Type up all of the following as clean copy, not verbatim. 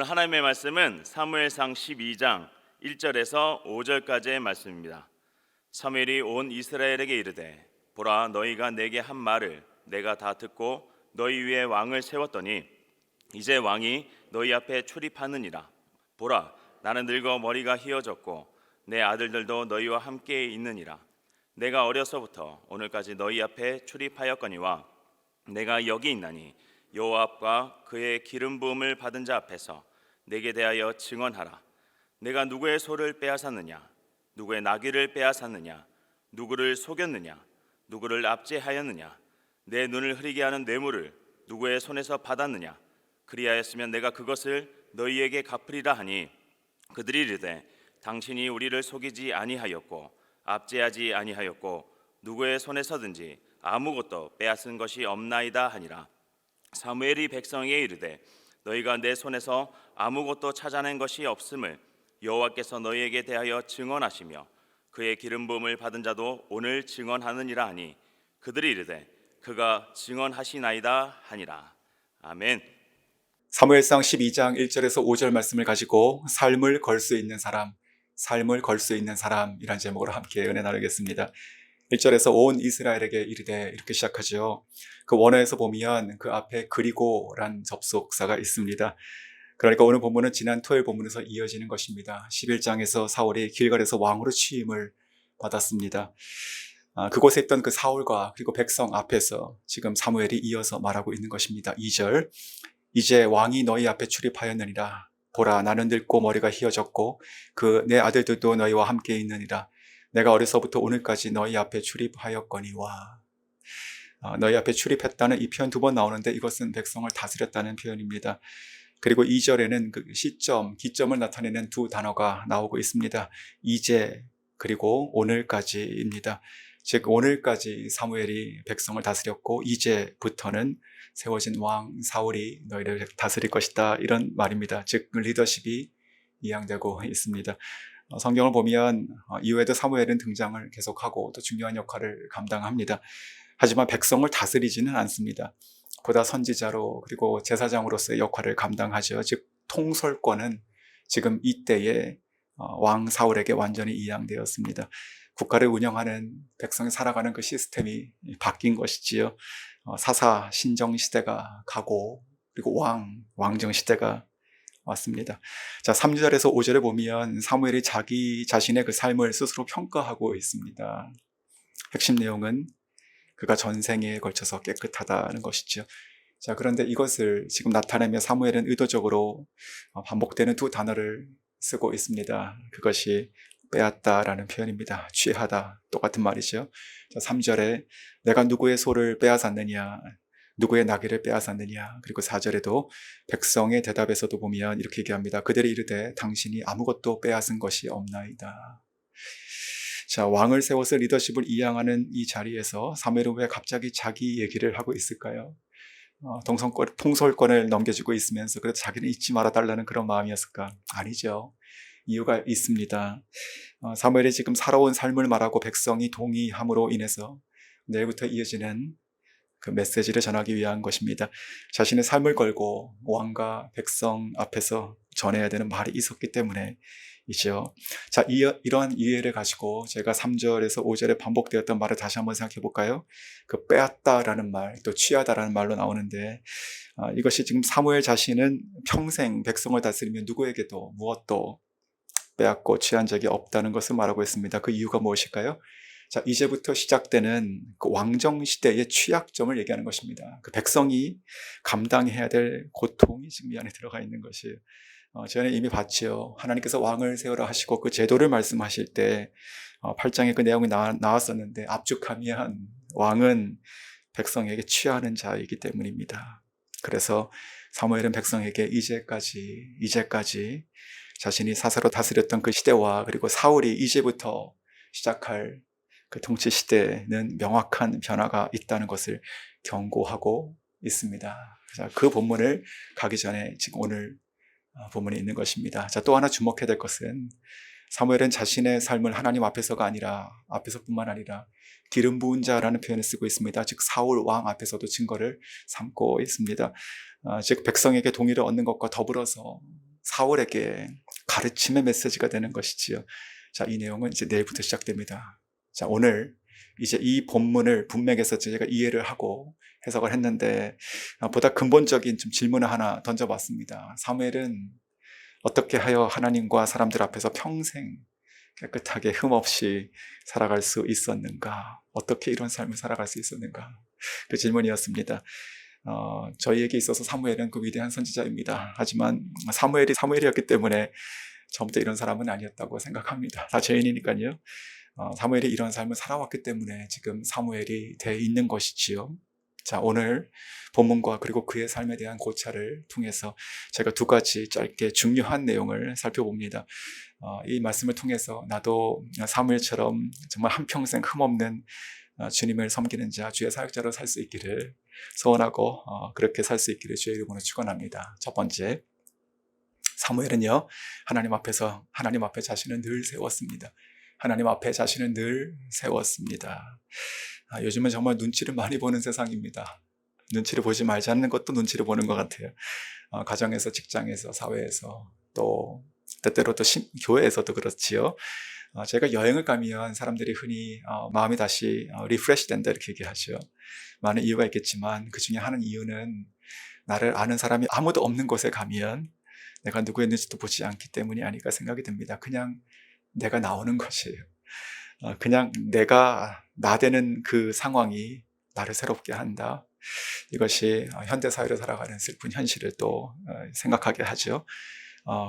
오늘 하나님의 말씀은 사무엘상 12장 1절에서 5절까지의 말씀입니다. 사무엘이 온 이스라엘에게 이르되 보라 너희가 내게 한 말을 내가 다 듣고 너희 위에 왕을 세웠더니 이제 왕이 너희 앞에 출입하느니라. 보라 나는 늙어 머리가 희어졌고 내 아들들도 너희와 함께 있느니라. 내가 어려서부터 오늘까지 너희 앞에 출입하였거니와 내가 여기 있나니 여호와 앞과 그의 기름 부음을 받은 자 앞에서 내게 대하여 증언하라. 내가 누구의 소를 빼앗았느냐, 누구의 나귀를 빼앗았느냐, 누구를 속였느냐, 누구를 압제하였느냐, 내 눈을 흐리게 하는 뇌물을 누구의 손에서 받았느냐. 그리하였으면 내가 그것을 너희에게 갚으리라 하니 그들이 이르되 당신이 우리를 속이지 아니하였고 압제하지 아니하였고 누구의 손에서든지 아무것도 빼앗은 것이 없나이다 하니라. 사무엘이 백성에게 이르되 너희가 내 손에서 아무것도 찾아낸 것이 없음을 여호와께서 너희에게 대하여 증언하시며 그의 기름 부음을 받은 자도 오늘 증언하느니라 하니 그들이 이르되 그가 증언하시나이다 하니라. 아멘. 사무엘상 12장 1절에서 5절 말씀을 가지고 삶을 걸 수 있는 사람, 삶을 걸 수 있는 사람이란 제목으로 함께 은혜 나누겠습니다. 1절에서 온 이스라엘에게 이르되 이렇게 시작하죠. 그 원어에서 보면 그 앞에 그리고란 접속사가 있습니다. 그러니까 오늘 본문은 지난 토요일 본문에서 이어지는 것입니다. 11장에서 사울이 길갈에서 왕으로 취임을 받았습니다. 그곳에 있던 그 사울과 그리고 백성 앞에서 지금 사무엘이 이어서 말하고 있는 것입니다. 2절 이제 왕이 너희 앞에 출입하였느니라. 보라 나는 늙고 머리가 희어졌고 그 내 아들들도 너희와 함께 있느니라. 내가 어려서부터 오늘까지 너희 앞에 출입하였거니와. 너희 앞에 출입했다는 이 표현 두 번 나오는데 이것은 백성을 다스렸다는 표현입니다. 그리고 2절에는 그 시점, 기점을 나타내는 두 단어가 나오고 있습니다. 이제 그리고 오늘까지입니다. 즉 오늘까지 사무엘이 백성을 다스렸고 이제부터는 세워진 왕 사울이 너희를 다스릴 것이다, 이런 말입니다. 즉 리더십이 이양되고 있습니다. 성경을 보면 이후에도 사무엘은 등장을 계속하고 또 중요한 역할을 감당합니다. 하지만 백성을 다스리지는 않습니다. 보다 선지자로 그리고 제사장으로서의 역할을 감당하죠. 즉 통솔권은 지금 이때의 왕 사울에게 완전히 이양되었습니다. 국가를 운영하는, 백성이 살아가는 그 시스템이 바뀐 것이지요. 사사 신정 시대가 가고 그리고 왕정 시대가 왔습니다. 자, 3절에서 5절에 보면 사무엘이 자기 자신의 그 삶을 스스로 평가하고 있습니다. 핵심 내용은 그가 전생에 걸쳐서 깨끗하다는 것이죠. 자, 그런데 이것을 지금 나타내며 사무엘은 의도적으로 반복되는 두 단어를 쓰고 있습니다. 그것이 빼앗다라는 표현입니다. 취하다, 똑같은 말이죠. 자, 3절에 내가 누구의 소를 빼앗았느냐, 누구의 나귀를 빼앗았느냐. 그리고 4절에도 백성의 대답에서도 보면 이렇게 얘기합니다. 그들이 이르되 당신이 아무것도 빼앗은 것이 없나이다. 자, 왕을 세워서 리더십을 이양하는 이 자리에서 사무엘은 왜 갑자기 자기 얘기를 하고 있을까요? 통솔권을 넘겨주고 있으면서 그래도 자기는 잊지 말아달라는 그런 마음이었을까? 아니죠. 이유가 있습니다. 사무엘이 지금 살아온 삶을 말하고 백성이 동의함으로 인해서 내일부터 이어지는 그 메시지를 전하기 위한 것입니다. 자신의 삶을 걸고 왕과 백성 앞에서 전해야 되는 말이 있었기 때문에 이죠. 자, 이러한 이해를 가지고 제가 3절에서 5절에 반복되었던 말을 다시 한번 생각해 볼까요? 그 빼앗다라는 말, 또 취하다라는 말로 나오는데 이것이 지금 사무엘 자신은 평생 백성을 다스리며 누구에게도 무엇도 빼앗고 취한 적이 없다는 것을 말하고 있습니다. 그 이유가 무엇일까요? 자, 이제부터 시작되는 그 왕정 시대의 취약점을 얘기하는 것입니다. 그 백성이 감당해야 될 고통이 지금 이 안에 들어가 있는 것이에요. 전에 이미 봤지요. 하나님께서 왕을 세우라 하시고 그 제도를 말씀하실 때 8장에 그 내용이 나왔었는데 압축하면 왕은 백성에게 취하는 자이기 때문입니다. 그래서 사무엘은 백성에게 이제까지 자신이 사사로 다스렸던 그 시대와 그리고 사울이 이제부터 시작할 그 통치 시대에는 명확한 변화가 있다는 것을 경고하고 있습니다. 자, 그 본문을 가기 전에 지금 오늘 본문에 있는 것입니다. 자, 또 하나 주목해야 될 것은 사무엘은 자신의 삶을 하나님 앞에서뿐만 아니라 기름 부은 자라는 표현을 쓰고 있습니다. 즉 사울 왕 앞에서도 증거를 삼고 있습니다. 즉 백성에게 동의를 얻는 것과 더불어서 사울에게 가르침의 메시지가 되는 것이지요. 자, 이 내용은 이제 내일부터 시작됩니다. 자, 오늘 이제 이 본문을 문맥에서 제가 이해를 하고 해석을 했는데, 보다 근본적인 좀 질문을 하나 던져봤습니다. 사무엘은 어떻게 하여 하나님과 사람들 앞에서 평생 깨끗하게 흠없이 살아갈 수 있었는가? 어떻게 이런 삶을 살아갈 수 있었는가? 그 질문이었습니다. 저희에게 있어서 사무엘은 그 위대한 선지자입니다. 하지만 사무엘이었기 때문에 처음부터 이런 사람은 아니었다고 생각합니다. 다 죄인이니까요. 사무엘이 이런 삶을 살아왔기 때문에 지금 사무엘이 돼 있는 것이지요. 자, 오늘 본문과 그리고 그의 삶에 대한 고찰을 통해서 제가 두 가지 짧게 중요한 내용을 살펴봅니다. 이 말씀을 통해서 나도 사무엘처럼 정말 한평생 흠없는 주님을 섬기는 자, 주의 사역자로 살 수 있기를 소원하고 그렇게 살 수 있기를 주의 이름으로 축원합니다. 첫 번째, 사무엘은요, 하나님 앞에 자신을 늘 세웠습니다. 하나님 앞에 자신을 늘 세웠습니다. 요즘은 정말 눈치를 많이 보는 세상입니다. 눈치를 보지 말자는 것도 눈치를 보는 것 같아요. 가정에서, 직장에서, 사회에서, 또 때때로 또 교회에서도 그렇지요. 제가 여행을 가면 사람들이 흔히 마음이 다시 리프레시 된다 이렇게 얘기하죠. 많은 이유가 있겠지만 그 중에 하는 이유는 나를 아는 사람이 아무도 없는 곳에 가면 내가 누구였는지도 보지 않기 때문이 아닐까 생각이 듭니다. 그냥 내가 나오는 것이에요. 그냥 내가 나되는 그 상황이 나를 새롭게 한다. 이것이 현대사회를 살아가는 슬픈 현실을 또 생각하게 하죠.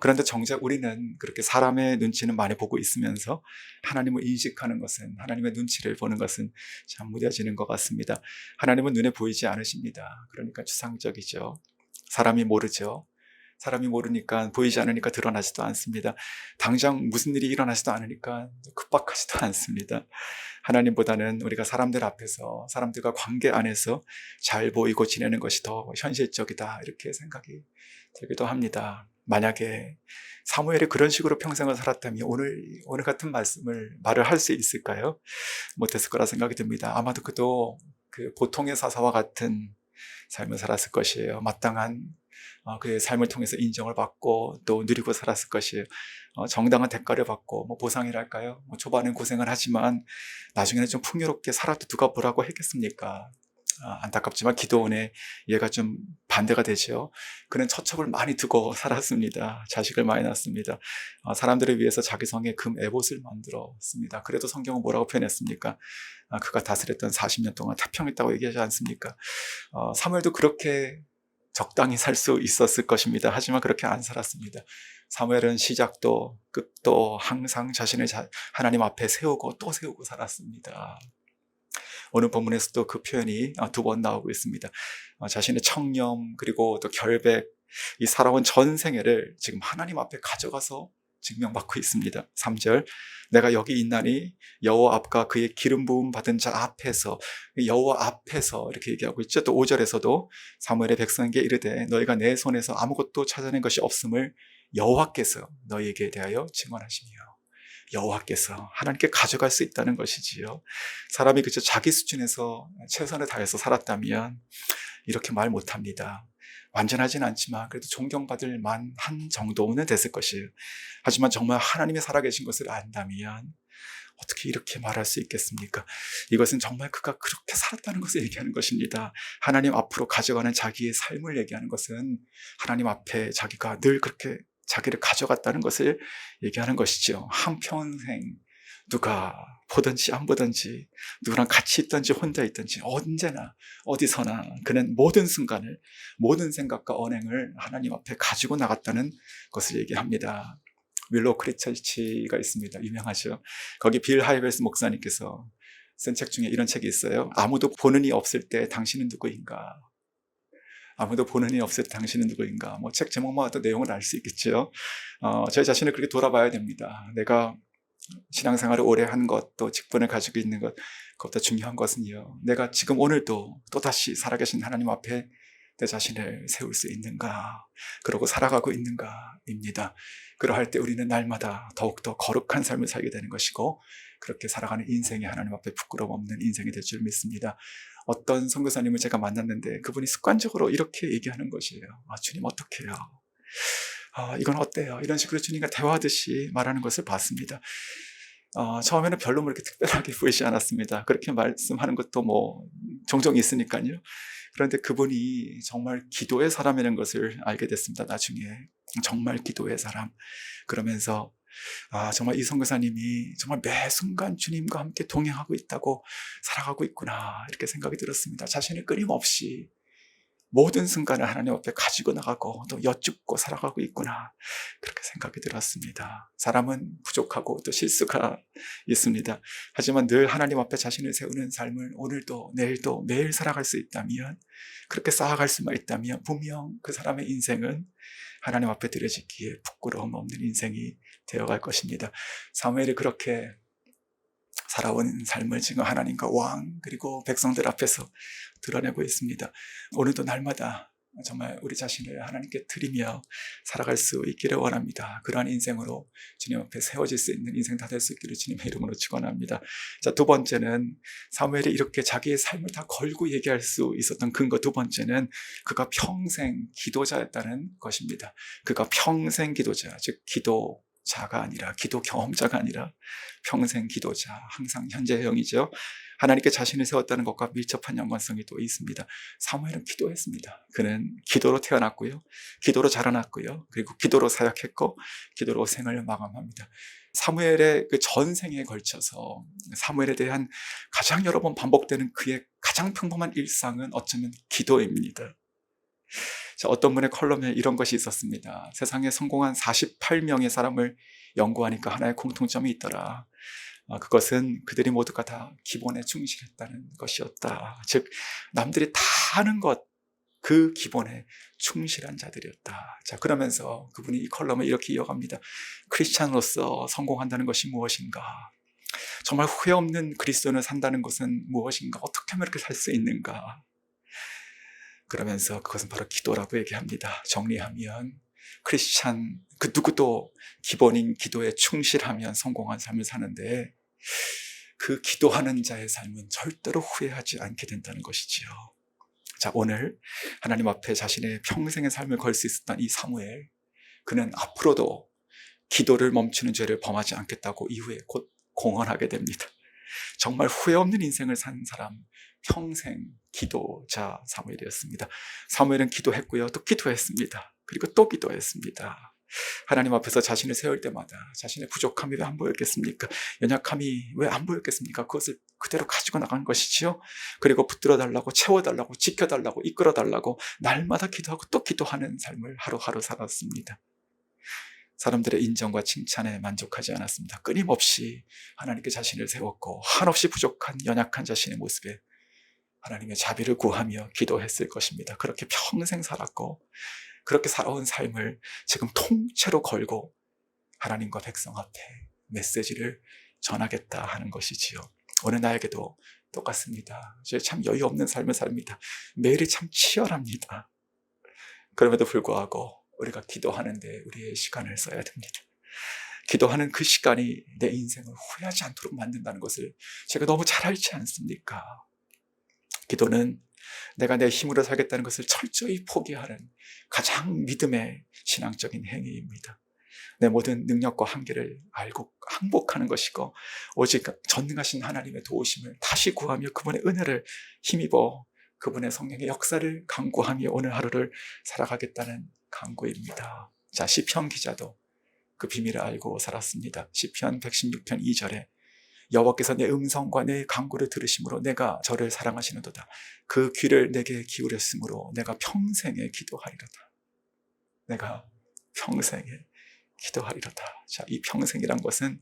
그런데 정작 우리는 그렇게 사람의 눈치는 많이 보고 있으면서 하나님을 인식하는 것은, 하나님의 눈치를 보는 것은 참 무뎌지는 것 같습니다. 하나님은 눈에 보이지 않으십니다. 그러니까 추상적이죠. 사람이 모르죠. 사람이 모르니까, 보이지 않으니까 드러나지도 않습니다. 당장 무슨 일이 일어나지도 않으니까 급박하지도 않습니다. 하나님보다는 우리가 사람들 앞에서, 사람들과 관계 안에서 잘 보이고 지내는 것이 더 현실적이다, 이렇게 생각이 들기도 합니다. 만약에 사무엘이 그런 식으로 평생을 살았다면 오늘 같은 말을 할 수 있을까요? 못했을 거라 생각이 듭니다. 아마도 그도 그 보통의 사사와 같은 삶을 살았을 것이에요. 마땅한 그의 삶을 통해서 인정을 받고 또 누리고 살았을 것이에요. 정당한 대가를 받고 보상이랄까요? 초반엔 고생을 하지만 나중에는 좀 풍요롭게 살아도 누가 뭐라고 했겠습니까? 안타깝지만 기도원의 얘가 좀 반대가 되죠. 그는 처첩을 많이 두고 살았습니다. 자식을 많이 낳습니다. 사람들을 위해서 자기 성에 금 에봇을 만들었습니다. 그래도 성경은 뭐라고 표현했습니까? 그가 다스렸던 40년 동안 태평했다고 얘기하지 않습니까? 사무엘도 그렇게 적당히 살 수 있었을 것입니다. 하지만 그렇게 안 살았습니다. 사무엘은 시작도 끝도 항상 자신을 하나님 앞에 세우고 또 세우고 살았습니다. 오늘 본문에서도 그 표현이 두 번 나오고 있습니다. 자신의 청렴 그리고 또 결백, 이 살아온 전 생애를 지금 하나님 앞에 가져가서 증명받고 있습니다. 3절, 내가 여기 있나니 여호와 앞과 그의 기름 부음 받은 자 앞에서, 여호와 앞에서 이렇게 얘기하고 있죠. 또 5절에서도 사무엘의 백성에게 이르되 너희가 내 손에서 아무것도 찾아낸 것이 없음을 여호와께서 너희에게 대하여 증언하시며, 여호와께서 하나님께 가져갈 수 있다는 것이지요. 사람이 그저 자기 수준에서 최선을 다해서 살았다면 이렇게 말 못합니다. 완전하진 않지만 그래도 존경받을 만한 정도는 됐을 것이에요. 하지만 정말 하나님이 살아계신 것을 안다면 어떻게 이렇게 말할 수 있겠습니까? 이것은 정말 그가 그렇게 살았다는 것을 얘기하는 것입니다. 하나님 앞으로 가져가는 자기의 삶을 얘기하는 것은 하나님 앞에 자기가 늘 그렇게 자기를 가져갔다는 것을 얘기하는 것이죠. 한평생 누가 보든지 안 보든지, 누구랑 같이 있든지 혼자 있든지 언제나 어디서나 그는 모든 순간을, 모든 생각과 언행을 하나님 앞에 가지고 나갔다는 것을 얘기합니다. 윌로우 크리처치가 있습니다. 유명하죠. 거기 빌 하이벨스 목사님께서 쓴 책 중에 이런 책이 있어요. 아무도 보는 이 없을 때 당신은 누구인가? 아무도 보는 이 없을 때 당신은 누구인가? 책 제목만 봐도 내용을 알 수 있겠죠. 제 자신을 그렇게 돌아봐야 됩니다. 내가 신앙생활을 오래 한 것, 또 직분을 가지고 있는 것, 그것보다 중요한 것은요, 내가 지금 오늘도 또다시 살아계신 하나님 앞에 내 자신을 세울 수 있는가, 그러고 살아가고 있는가입니다. 그러할 때 우리는 날마다 더욱더 거룩한 삶을 살게 되는 것이고, 그렇게 살아가는 인생이 하나님 앞에 부끄러움 없는 인생이 될 줄 믿습니다. 어떤 선교사님을 제가 만났는데 그분이 습관적으로 이렇게 얘기하는 것이에요. 주님 어떡해요? 이건 어때요? 이런 식으로 주님과 대화하듯이 말하는 것을 봤습니다. 처음에는 별로 그렇게 특별하게 보이지 않았습니다. 그렇게 말씀하는 것도 종종 있으니까요. 그런데 그분이 정말 기도의 사람이라는 것을 알게 됐습니다. 나중에 정말 기도의 사람. 그러면서 정말 이 선교사님이 정말 매 순간 주님과 함께 동행하고 있다고 살아가고 있구나, 이렇게 생각이 들었습니다. 자신이 끊임없이 모든 순간을 하나님 앞에 가지고 나가고 또 여쭙고 살아가고 있구나, 그렇게 생각이 들었습니다. 사람은 부족하고 또 실수가 있습니다. 하지만 늘 하나님 앞에 자신을 세우는 삶을 오늘도 내일도 매일 살아갈 수 있다면, 그렇게 쌓아갈 수만 있다면 분명 그 사람의 인생은 하나님 앞에 드려지기에 부끄러움 없는 인생이 되어갈 것입니다. 사무엘이 그렇게 살아온 삶을 지금 하나님과 왕 그리고 백성들 앞에서 드러내고 있습니다. 오늘도 날마다 정말 우리 자신을 하나님께 드리며 살아갈 수 있기를 원합니다. 그러한 인생으로 주님 앞에 세워질 수 있는 인생 다 될 수 있기를 주님의 이름으로 축원합니다. 자, 두 번째는 사무엘이 이렇게 자기의 삶을 다 걸고 얘기할 수 있었던 근거, 두 번째는 그가 평생 기도자였다는 것입니다. 그가 평생 기도자, 즉 기도자가 아니라, 기도 경험자가 아니라 평생 기도자, 항상 현재형이죠. 하나님께 자신을 세웠다는 것과 밀접한 연관성이 또 있습니다. 사무엘은 기도했습니다. 그는 기도로 태어났고요, 기도로 자라났고요, 그리고 기도로 사역했고 기도로 생을 마감합니다. 사무엘의 그 전생에 걸쳐서 사무엘에 대한 가장 여러 번 반복되는 그의 가장 평범한 일상은 어쩌면 기도입니다. 자, 어떤 분의 컬럼에 이런 것이 있었습니다. 세상에 성공한 48명의 사람을 연구하니까 하나의 공통점이 있더라. 그것은 그들이 모두가 다 기본에 충실했다는 것이었다. 즉, 남들이 다 하는 것, 그 기본에 충실한 자들이었다. 자, 그러면서 그분이 이 컬럼을 이렇게 이어갑니다. 크리스찬으로서 성공한다는 것이 무엇인가? 정말 후회 없는 그리스도인을 산다는 것은 무엇인가? 어떻게 하면 이렇게 살 수 있는가? 그러면서 그것은 바로 기도라고 얘기합니다. 정리하면 크리스찬 그 누구도 기본인 기도에 충실하면 성공한 삶을 사는데, 그 기도하는 자의 삶은 절대로 후회하지 않게 된다는 것이지요. 자, 오늘 하나님 앞에 자신의 평생의 삶을 걸 수 있었던 이 사무엘, 그는 앞으로도 기도를 멈추는 죄를 범하지 않겠다고 이후에 곧 공언하게 됩니다. 정말 후회 없는 인생을 산 사람, 평생 기도자 사무엘이었습니다. 사무엘은 기도했고요, 또 기도했습니다. 그리고 또 기도했습니다. 하나님 앞에서 자신을 세울 때마다 자신의 부족함이 왜 안 보였겠습니까? 연약함이 왜 안 보였겠습니까? 그것을 그대로 가지고 나간 것이지요. 그리고 붙들어 달라고, 채워달라고, 지켜달라고, 이끌어달라고 날마다 기도하고 또 기도하는 삶을 하루하루 살았습니다. 사람들의 인정과 칭찬에 만족하지 않았습니다. 끊임없이 하나님께 자신을 세웠고, 한없이 부족한 연약한 자신의 모습에 하나님의 자비를 구하며 기도했을 것입니다. 그렇게 평생 살았고, 그렇게 살아온 삶을 지금 통째로 걸고 하나님과 백성 앞에 메시지를 전하겠다 하는 것이지요. 오늘 나에게도 똑같습니다. 저 참 여유 없는 삶을 삽니다. 매일이 참 치열합니다. 그럼에도 불구하고 우리가 기도하는데 우리의 시간을 써야 됩니다. 기도하는 그 시간이 내 인생을 후회하지 않도록 만든다는 것을 제가 너무 잘 알지 않습니까? 기도는 내가 내 힘으로 살겠다는 것을 철저히 포기하는 가장 믿음의 신앙적인 행위입니다. 내 모든 능력과 한계를 알고 항복하는 것이고, 오직 전능하신 하나님의 도우심을 다시 구하며 그분의 은혜를 힘입어 그분의 성령의 역사를 간구하며 오늘 하루를 살아가겠다는 간구입니다. 자, 시편 기자도 그 비밀을 알고 살았습니다. 시편 116편 2절에 여호와께서 내 음성과 내 간구를 들으심으로 내가 저를 사랑하시는도다. 그 귀를 내게 기울였으므로 내가 평생에 기도하리로다. 내가 평생에 기도하리로다. 자, 이 평생이란 것은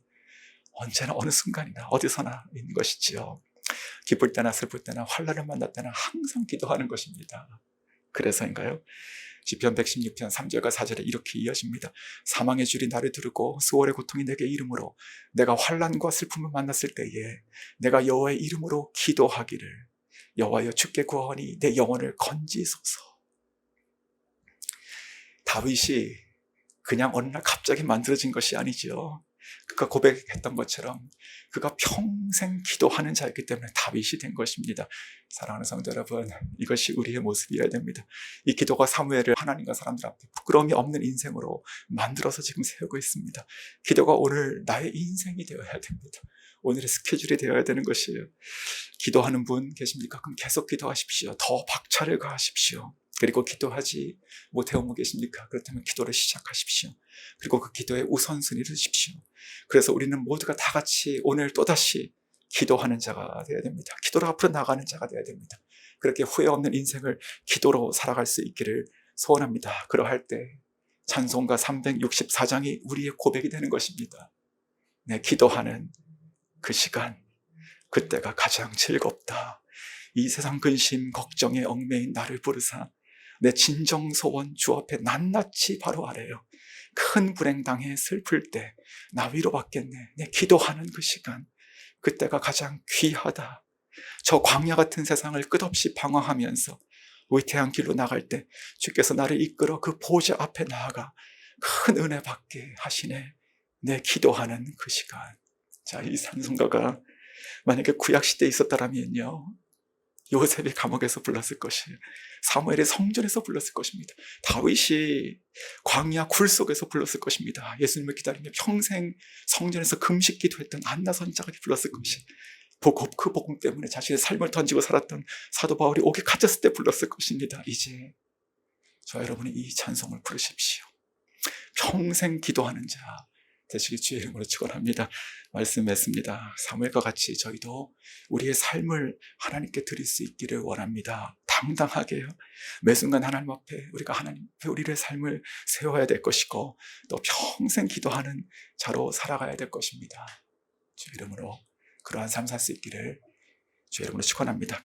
언제나 어느 순간이나 어디서나 있는 것이지요. 기쁠 때나 슬플 때나 환난을 만날 때나 항상 기도하는 것입니다. 그래서인가요? 시편 116편 3절과 4절에 이렇게 이어집니다. 사망의 줄이 나를 두르고 수월의 고통이 내게 이름으로 내가 환난과 슬픔을 만났을 때에 내가 여호와의 이름으로 기도하기를 여호와여 주께 구하오니 내 영혼을 건지소서. 다윗이 그냥 어느 날 갑자기 만들어진 것이 아니죠. 그가 고백했던 것처럼 그가 평생 기도하는 자였기 때문에 다윗이 된 것입니다. 사랑하는 성도 여러분, 이것이 우리의 모습이어야 됩니다. 이 기도가 사무엘을 하나님과 사람들 앞에 부끄러움이 없는 인생으로 만들어서 지금 세우고 있습니다. 기도가 오늘 나의 인생이 되어야 됩니다. 오늘의 스케줄이 되어야 되는 것이에요. 기도하는 분 계십니까? 그럼 계속 기도하십시오. 더 박차를 가하십시오. 그리고 기도하지 못해온 분 계십니까? 그렇다면 기도를 시작하십시오. 그리고 그 기도에 우선순위를 주십시오. 그래서 우리는 모두가 다 같이 오늘 또다시 기도하는 자가 되어야 됩니다. 기도로 앞으로 나가는 자가 되어야 됩니다. 그렇게 후회 없는 인생을 기도로 살아갈 수 있기를 소원합니다. 그러할 때 찬송가 364장이 우리의 고백이 되는 것입니다. 내 기도하는 그 시간, 그때가 가장 즐겁다. 이 세상 근심 걱정에 얽매인 나를 부르사 내 진정 소원 주 앞에 낱낱이 바로 아래요. 큰 불행 당해 슬플 때 나 위로받겠네. 내 기도하는 그 시간, 그때가 가장 귀하다. 저 광야 같은 세상을 끝없이 방황하면서 위태한 길로 나갈 때 주께서 나를 이끌어 그 보좌 앞에 나아가 큰 은혜 받게 하시네. 내 기도하는 그 시간. 자, 이 찬송가가 만약에 구약시대에 있었다면요, 요셉이 감옥에서 불렀을 것이에요. 사무엘이 성전에서 불렀을 것입니다. 다윗이 광야 굴 속에서 불렀을 것입니다. 예수님을 기다리며 평생 성전에서 금식 기도했던 안나 선자가 불렀을 것이에요. 그 복음 때문에 자신의 삶을 던지고 살았던 사도 바울이 옥에 갇혔을 때 불렀을 것입니다. 이제 저와 여러분이 이 찬송을 부르십시오. 평생 기도하는 자 되시길 주의 이름으로 축원합니다. 말씀했습니다. 사무엘과 같이 저희도 우리의 삶을 하나님께 드릴 수 있기를 원합니다. 당당하게요. 매 순간 하나님 앞에 우리가 하나님 앞에 우리의 삶을 세워야 될 것이고 또 평생 기도하는 자로 살아가야 될 것입니다. 주의 이름으로 그러한 삶 살 수 있기를 주의 이름으로 축원합니다.